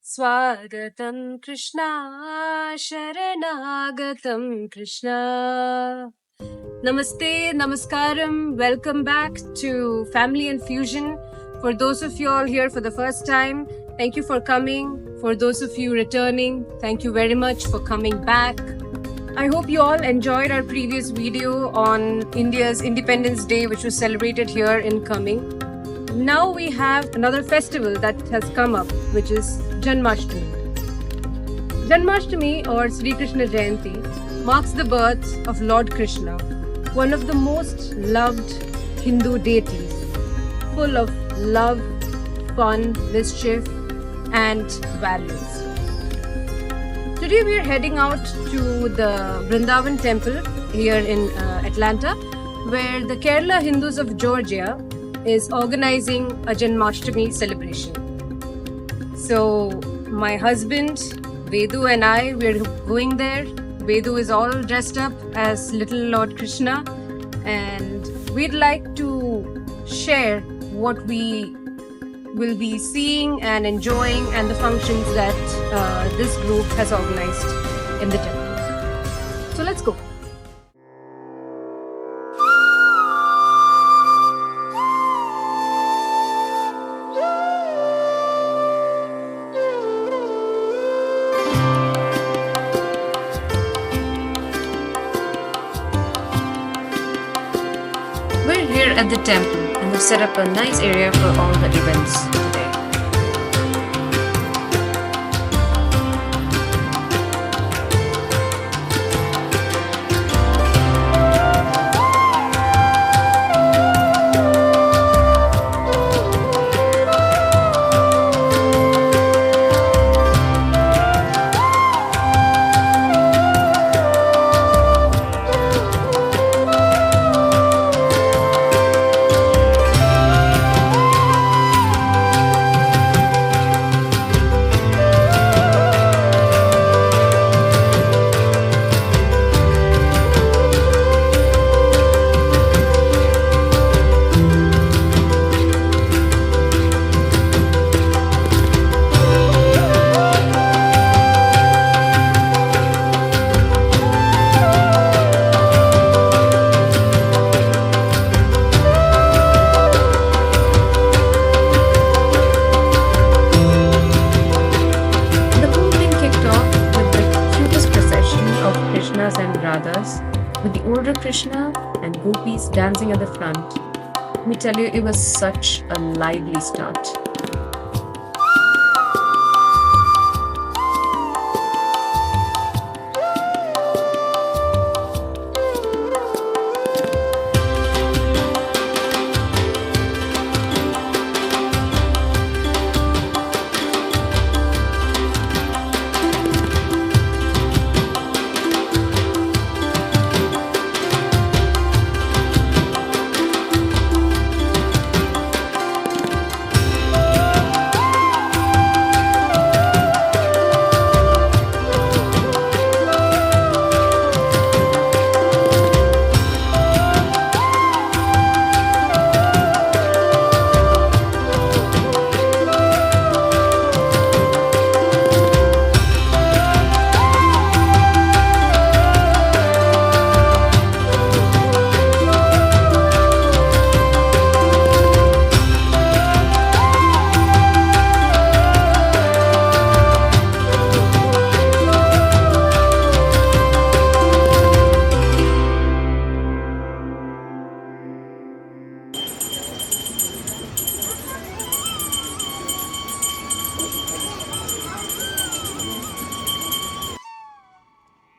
Swagatam Krishna Sharanagatam Krishna. Namaste, Namaskaram. Welcome back to Family and Fusion. For those of you all here for the first time, thank you for coming. For those of you returning, thank you very much for coming back. I hope you all enjoyed our previous video on India's Independence Day, which was celebrated here in Cumming. Now we have another festival that has come up, which is Janmashtami. Janmashtami, or Sri Krishna Jayanti, marks the birth of Lord Krishna, one of the most loved Hindu deities, full of love, fun, mischief, and values. Today we are heading out to the Vrindavan temple here in Atlanta, where the Kerala Hindus of Georgia is organizing a Janmashtami celebration. So my husband Vedu and I, we're going there. Vedu is all dressed up as little Lord Krishna, and we'd like to share what we will be seeing and enjoying and the functions that this group has organized in the temple. So let's go. We're here at the temple and they've set up a nice area for all the events today. And Radhas, with the older Krishna and gopis dancing at the front. Let me tell you, it was such a lively start.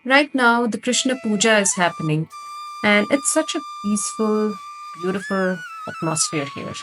Right now, the Krishna Puja is happening, and it's such a peaceful, beautiful atmosphere here.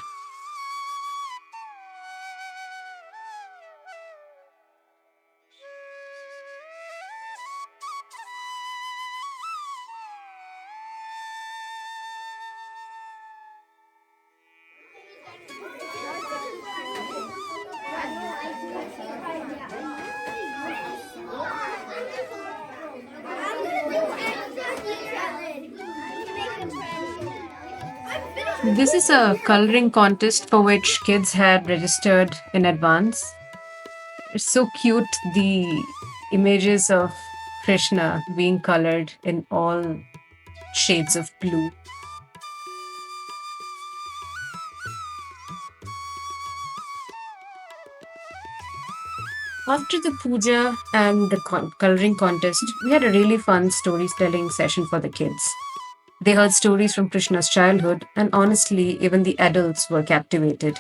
This is a coloring contest for which kids had registered in advance. It's so cute, the images of Krishna being colored in all shades of blue. After the puja and the coloring contest, we had a really fun storytelling session for the kids. They heard stories from Krishna's childhood, and honestly, even the adults were captivated.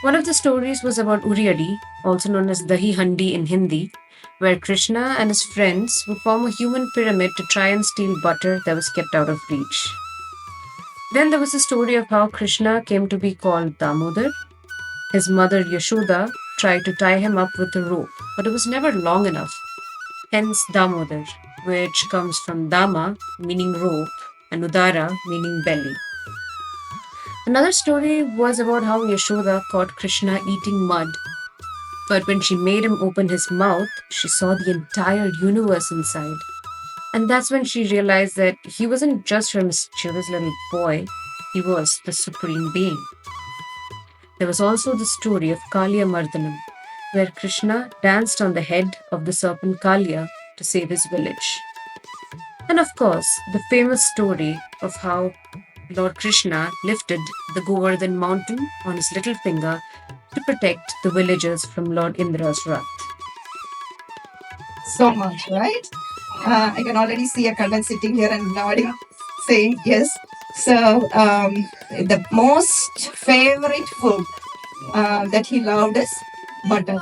One of the stories was about Uriadi, also known as Dahi Handi in Hindi, where Krishna and his friends would form a human pyramid to try and steal butter that was kept out of reach. Then there was the story of how Krishna came to be called Damodar. His mother Yashoda tried to tie him up with a rope, but it was never long enough. Hence Damodar, which comes from Dama, meaning rope, and Udara, meaning belly. Another story was about how Yashoda caught Krishna eating mud, but when she made him open his mouth, she saw the entire universe inside. And that's when she realized that he wasn't just her mischievous little boy, he was the supreme being. There was also the story of Kaliya Mardhanam, where Krishna danced on the head of the serpent Kaliya to save his village. And of course, the famous story of how Lord Krishna lifted the Govardhan mountain on his little finger to protect the villagers from Lord Indra's wrath. So much, right? I can already see a Kannan sitting here and nodding, saying yes. So, the most favorite food that he loved is butter.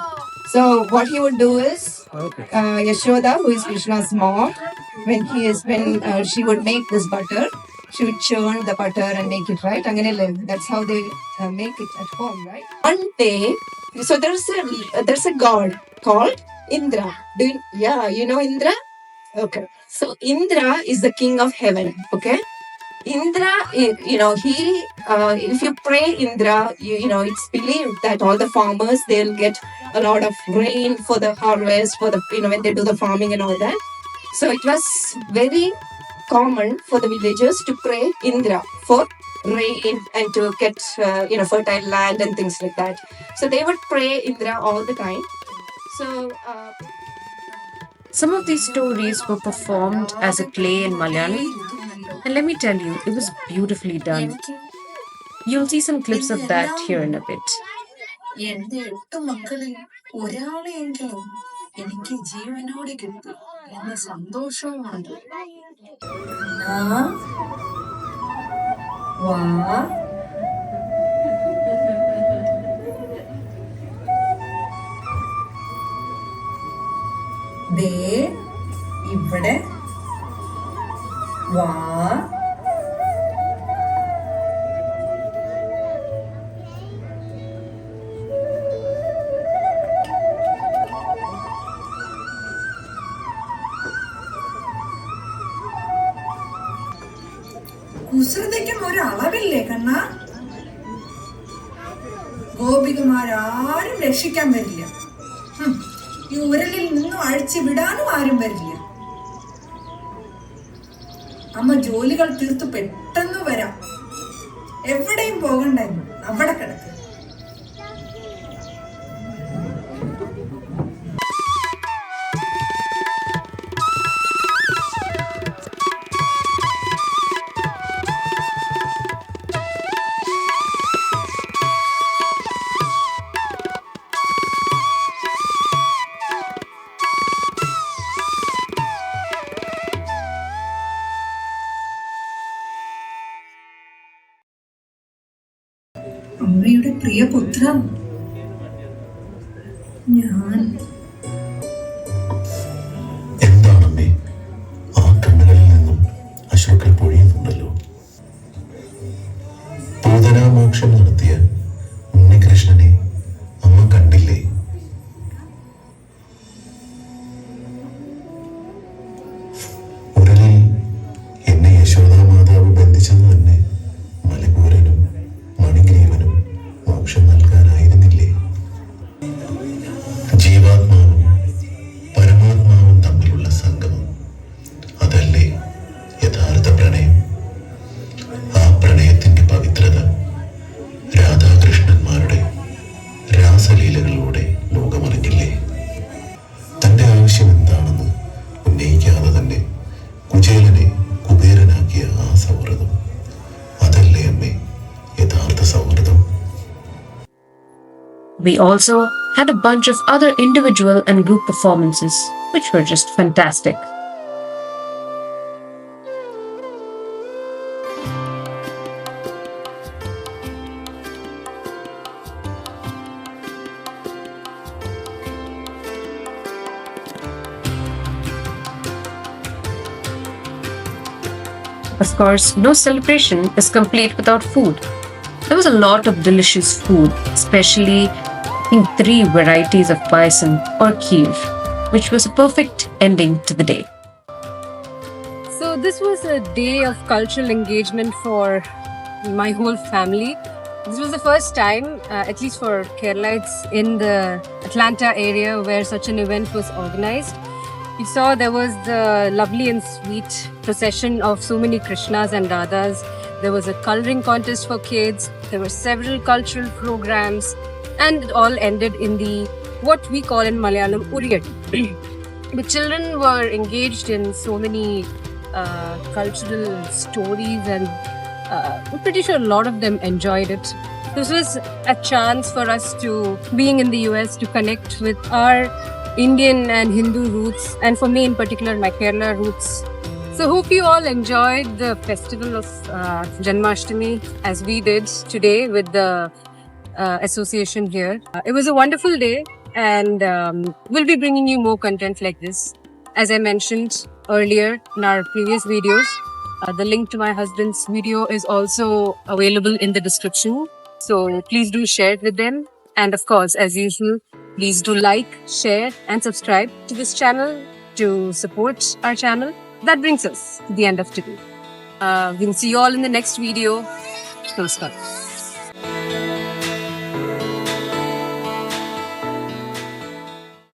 So, what he would do is, Yashoda, who is Krishna's mom, when she would make this butter, she would churn the butter and make it right. That's how they make it at home, right? One day, so there's a god called Indra. You know Indra? Okay. So Indra is the king of heaven. Okay. Indra, if you pray Indra, it's believed that all the farmers, they'll get a lot of rain for the harvest, when they do the farming and all that. So it was very common for the villagers to pray Indra for rain and to get, fertile land and things like that. So they would pray Indra all the time. So, some of these stories were performed as a play in Malayalam, and let me tell you, it was beautifully done. You'll see some clips of that here in a bit. എന്റെ 8 മക്കളിൽ ഒരാളെയെങ്കിലും എനിക്ക് ജീവനോടെ കിട്ടും എന്ന സന്തോഷവുമുണ്ട്. ഇവിടെ വാ. കുസൃതിക്കും ഒരളവില്ലേ കണ്ണ? ഗോപികമാരാരും രക്ഷിക്കാൻ വരില്ല. ഈ ഉരലിൽ നിന്നും അഴിച്ചു വിടാനും ആരും വരില്ല. അമ്മ ജോലികൾ തീർത്തു പെട്ടെന്ന് വരാം. എവിടെയും പോകണ്ടെന്ന് അവിടെ കിടക്ക്. അമ്മയുടെ പ്രിയപുത്ര, ഞാൻ എന്താണമ്മേ ആ കണ്ണുകളിൽ നിന്നും അശ്രുക്കൾ പൊഴിയുന്നുണ്ടല്ലോ. പൂതനാമോക്ഷം നടത്തിയ ഉണ്ണികൃഷ്ണനെ അമ്മ കണ്ടില്ലേ? ഉരലിൽ എന്നെ യശോദാമാതാവ് ബന്ധിച്ചത് തന്നെ മലപൂരനും മണിഗ്രീവനും മോക്ഷം നൽകാനായിരുന്നില്ലേ? ജീവാത്മാവും പരമാത്മാവും തമ്മിലുള്ള സംഗമം, അതല്ലേ യഥാർത്ഥ പ്രണയം? ആ പ്രണയത്തിന്റെ പവിത്രത രാധാകൃഷ്ണന്മാരുടെ രാസലീലകളിലൂടെ ലോകമറിഞ്ഞില്ലേ? We also had a bunch of other individual and group performances, which were just fantastic. Of course, no celebration is complete without food. There was a lot of delicious food, especially I think 3 varieties of payasan or kheer, which was a perfect ending to the day. So this was a day of cultural engagement for my whole family. This was the first time, at least for Keralites in the Atlanta area, where such an event was organized. We saw there was the lovely and sweet procession of so many Krishnas and Radhas. There was a coloring contest for kids. There were several cultural programs, and it all ended in the what we call in Malayalam Uriyadi. The children were engaged in so many cultural stories, and I'm pretty sure a lot of them enjoyed it. This was a chance for us to, being in the US, to connect with our Indian and Hindu roots, and for me in particular, my Kerala roots. So hope you all enjoyed the festival of Janmashtami as we did today with the association here. It was a wonderful day, and we'll be bringing you more content like this. As I mentioned earlier in our previous videos, the link to my husband's video is also available in the description. So please do share it with them. And of course, as usual, please do like, share and subscribe to this channel to support our channel. That brings us to the end of today. We'll see you all in the next video. Namaskar.